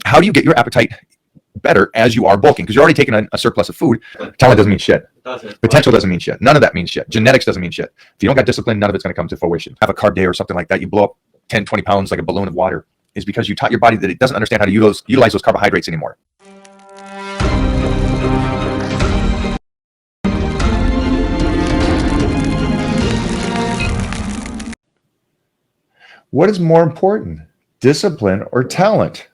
how do you get your appetite better as you are bulking? Because you're already taking a surplus of food. Talent doesn't mean shit. Potential doesn't mean shit. None of that means shit. Genetics doesn't mean shit. If you don't got discipline, none of it's going to come to fruition. Have a carb day or something like that, you blow up 10, 20 pounds like a balloon of water, is because you taught your body that it doesn't understand how to utilize those carbohydrates anymore. What is more important, discipline or talent?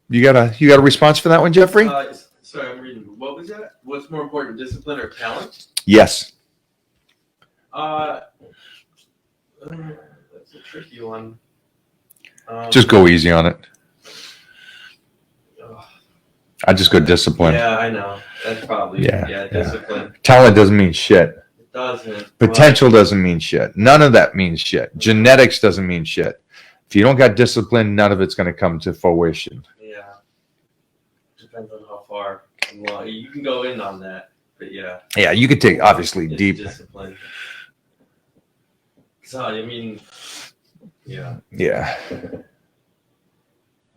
You got a response for that one, Jeffrey? Sorry, I'm reading. What was that? What's more important, discipline or talent? Yes. That's a tricky one. Just go easy on it. I just go discipline. Yeah, I know. That's probably discipline. Talent doesn't mean shit. It doesn't. Potential doesn't mean shit. None of that means shit. Genetics doesn't mean shit. If you don't got discipline, none of it's going to come to fruition. Yeah. Depends on how far. Well, you can go in on that, but yeah. Yeah, you could take obviously deep discipline. So I mean, yeah. Yeah.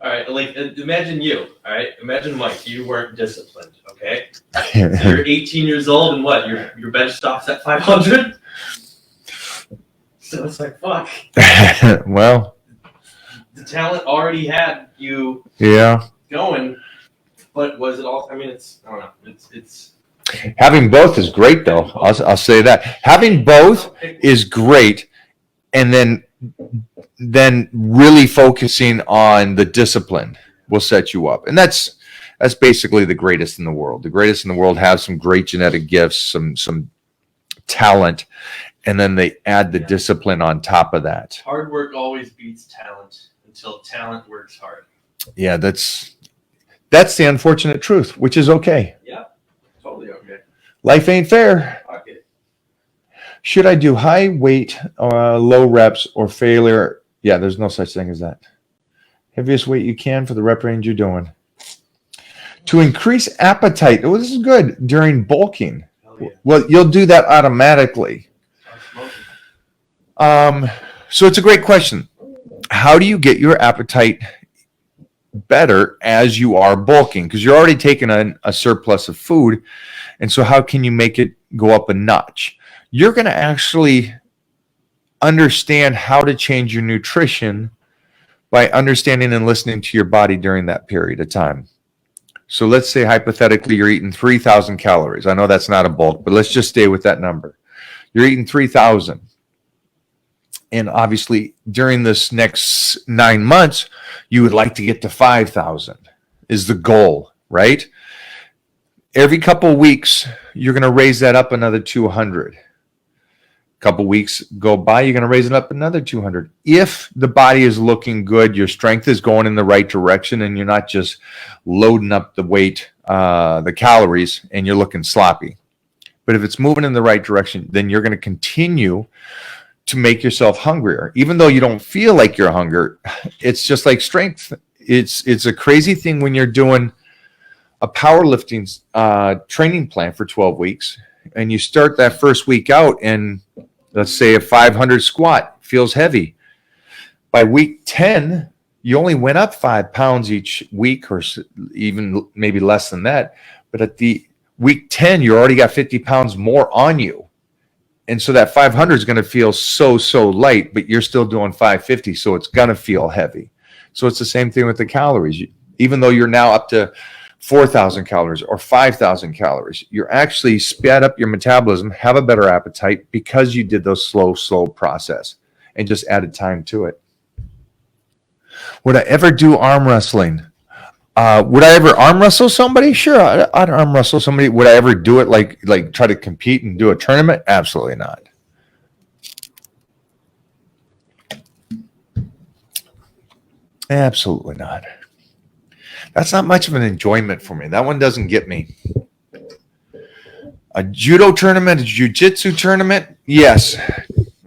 All right, like imagine you. All right, imagine Mike. You weren't disciplined. Okay. So you're 18 years old, and what? Your bench stops at 500. So it's like fuck. Well. The talent already had you. Yeah. Going, but was it all? I mean, I don't know. It's having both is great, though. I'll say that having both is great, and then really focusing on the discipline will set you up, and that's basically the greatest in the world. The greatest in the world have some great genetic gifts, some talent, and then they add the discipline on top of that. Hard work always beats talent until talent works hard. Yeah, that's the unfortunate truth, which is okay. Yeah, totally okay. Life ain't fair. Okay. Should I do high weight, low reps, or failure? Yeah, there's no such thing as that. Heaviest weight you can for the rep range you're doing. To increase appetite. Oh, this is good. During bulking. Yeah. Well, you'll do that automatically. So it's a great question. How do you get your appetite better as you are bulking? Because you're already taking a surplus of food. And so how can you make it go up a notch? You're going to actually understand how to change your nutrition by understanding and listening to your body during that period of time. So let's say hypothetically you're eating 3,000 calories. I know that's not a bulk, but let's just stay with that number. You're eating 3,000. And obviously, during this next 9 months, you would like to get to 5,000 is the goal, right? Every couple of weeks, you're going to raise that up another 200. A couple of weeks go by, you're going to raise it up another 200. If the body is looking good, your strength is going in the right direction, and you're not just loading up the weight, the calories, and you're looking sloppy. But if it's moving in the right direction, then you're going to continue to make yourself hungrier, even though you don't feel like you're hungry. It's just like strength. It's a crazy thing when you're doing a powerlifting training plan for 12 weeks, and you start that first week out, and let's say a 500 squat feels heavy. By week 10, you only went up 5 pounds each week, or even maybe less than that. But at the week 10, you already got 50 pounds more on you. And so that 500 is going to feel so light, but you're still doing 550, so it's going to feel heavy. So it's the same thing with the calories. Even though you're now up to 4,000 calories or 5,000 calories, you're actually sped up your metabolism, have a better appetite because you did those slow process and just added time to it. Would I ever do arm wrestling? Would I ever arm wrestle somebody? Sure, I'd arm wrestle somebody. Would I ever do it like try to compete and do a tournament? Absolutely not. Absolutely not. That's not much of an enjoyment for me. That one doesn't get me. A judo tournament, a jiu-jitsu tournament, yes,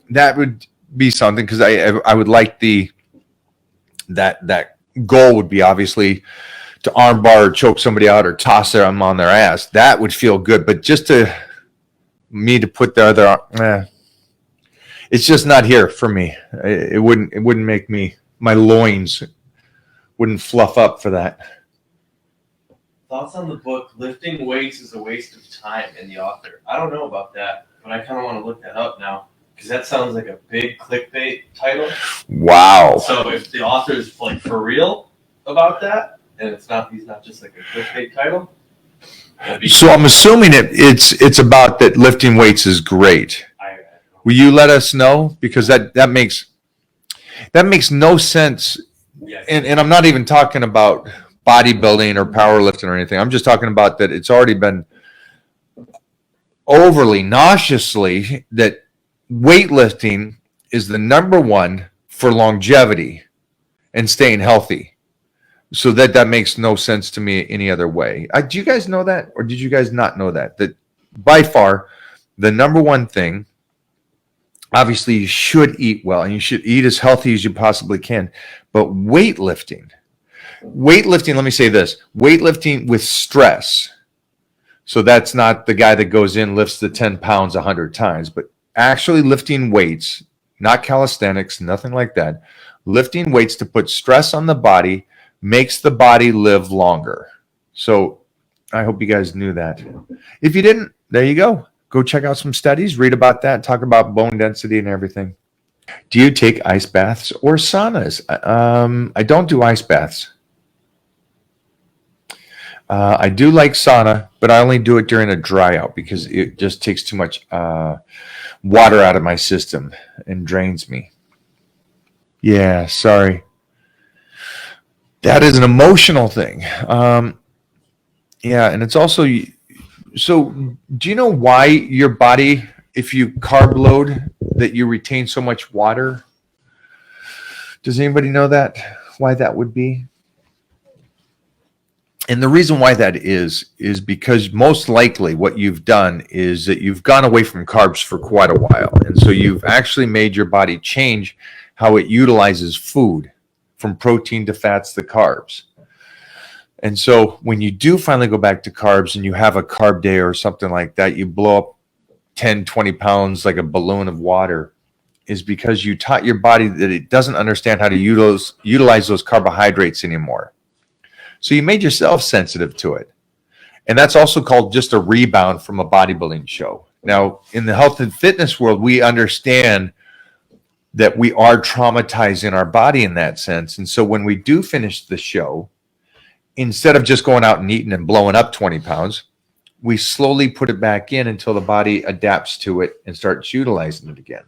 that would be something, because I would like that goal would be obviously to armbar or choke somebody out or toss them on their ass. That would feel good, but just to put the other, it's just not here for me. It wouldn't make my loins wouldn't fluff up for that. Thoughts on the book, Lifting Weights is a Waste of Time, and the author. I don't know about that, but I kind of want to look that up now, because that sounds like a big clickbait title. Wow. So if the author is like for real about that, and he's not just like a clickbait title. So I'm assuming it's about that lifting weights is great. Will you let us know? Because that makes no sense. Yes. And I'm not even talking about bodybuilding or powerlifting or anything. I'm just talking about that it's already been overly nauseously that weightlifting is the number one for longevity and staying healthy. So that makes no sense to me any other way. Do you guys know that? Or did you guys not know that? That by far, the number one thing, obviously you should eat well and you should eat as healthy as you possibly can. But weightlifting, let me say this, weightlifting with stress. So that's not the guy that goes in, lifts the 10 pounds 100 times, but actually lifting weights, not calisthenics, nothing like that. Lifting weights to put stress on the body makes the body live longer. So I hope you guys knew that. If you didn't, there you go. Go check out some studies, read about that, talk about bone density and everything. Do you take ice baths or saunas? I don't do ice baths. I do like sauna, but I only do it during a dry out because it just takes too much water out of my system and drains me. Yeah, sorry. That is an emotional thing. Yeah, and it's also, so do you know why your body, if you carb load, that you retain so much water? Does anybody know that? Why that would be? And the reason why that is because most likely what you've done is that you've gone away from carbs for quite a while. And so you've actually made your body change how it utilizes food, from protein to fats to carbs. And so when you do finally go back to carbs and you have a carb day or something like that, you blow up 10, 20 pounds like a balloon of water, is because you taught your body that it doesn't understand how to utilize those carbohydrates anymore. So you made yourself sensitive to it. And that's also called just a rebound from a bodybuilding show. Now, in the health and fitness world, we understand that we are traumatizing our body in that sense. And so when we do finish the show, instead of just going out and eating and blowing up 20 pounds, we slowly put it back in until the body adapts to it and starts utilizing it again.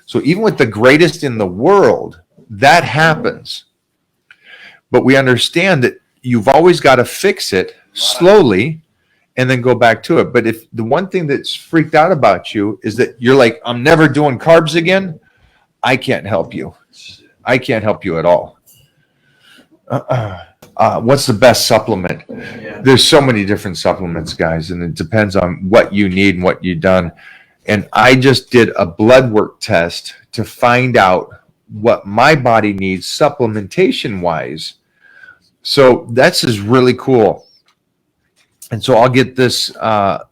So even with the greatest in the world, that happens. But we understand that you've always got to fix it slowly and then go back to it. But if the one thing that's freaked out about you is that you're like, I'm never doing carbs again, I can't help you. I can't help you at all. What's the best supplement? Yeah. There's so many different supplements, guys, and it depends on what you need and what you've done. And I just did a blood work test to find out what my body needs supplementation-wise. So that's is really cool. And so I'll get this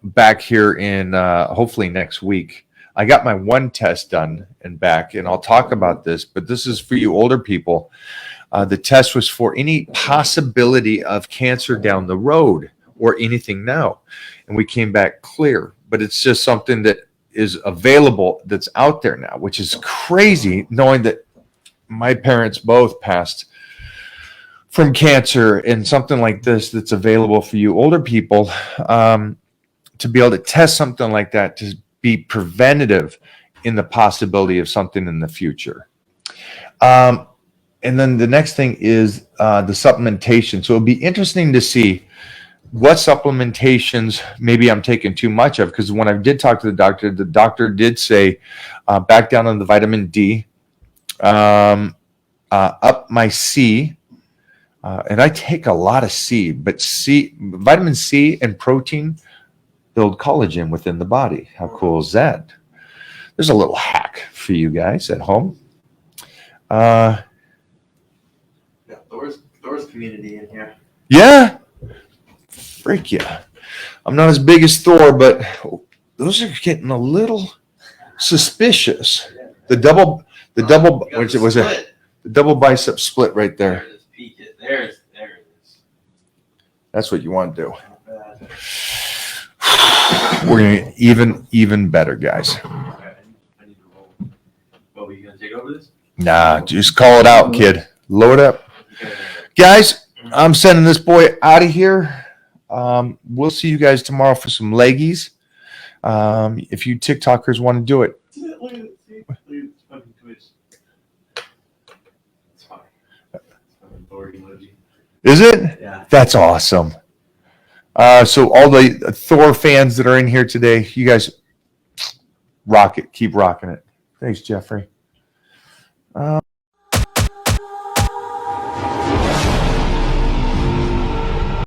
back here in hopefully next week. I got my one test done and back, and I'll talk about this, but this is for you older people. The test was for any possibility of cancer down the road or anything now. And we came back clear, but it's just something that is available that's out there now, which is crazy knowing that my parents both passed from cancer, and something like this that's available for you older people to be able to test something like that to be preventative in the possibility of something in the future. And then the next thing is the supplementation. So it'll be interesting to see what supplementations maybe I'm taking too much of, because when I did talk to the doctor did say back down on the vitamin D, up my C, and I take a lot of C, but vitamin C and protein build collagen within the body. How cool is that? There's a little hack for you guys at home. Yeah, Thor's community in here. Yeah. Freak yeah. I'm not as big as Thor, but those are getting a little suspicious. The double, which was the double bicep split right there. Just peek it There it is. That's what you want to do. Not bad. We're gonna even better, guys. Okay, I need to roll. What, were you gonna take over this? Nah, just call it out, kid. Load up. Okay. Guys, I'm sending this boy out of here. We'll see you guys tomorrow for some leggies. If you TikTokers want to do it. Look at it. See? Look at this fucking twitch. It's fine. It's fucking Thor emoji. Is it? Yeah. That's awesome. So all the Thor fans that are in here today, you guys rock it. Keep rocking it. Thanks, Jeffrey.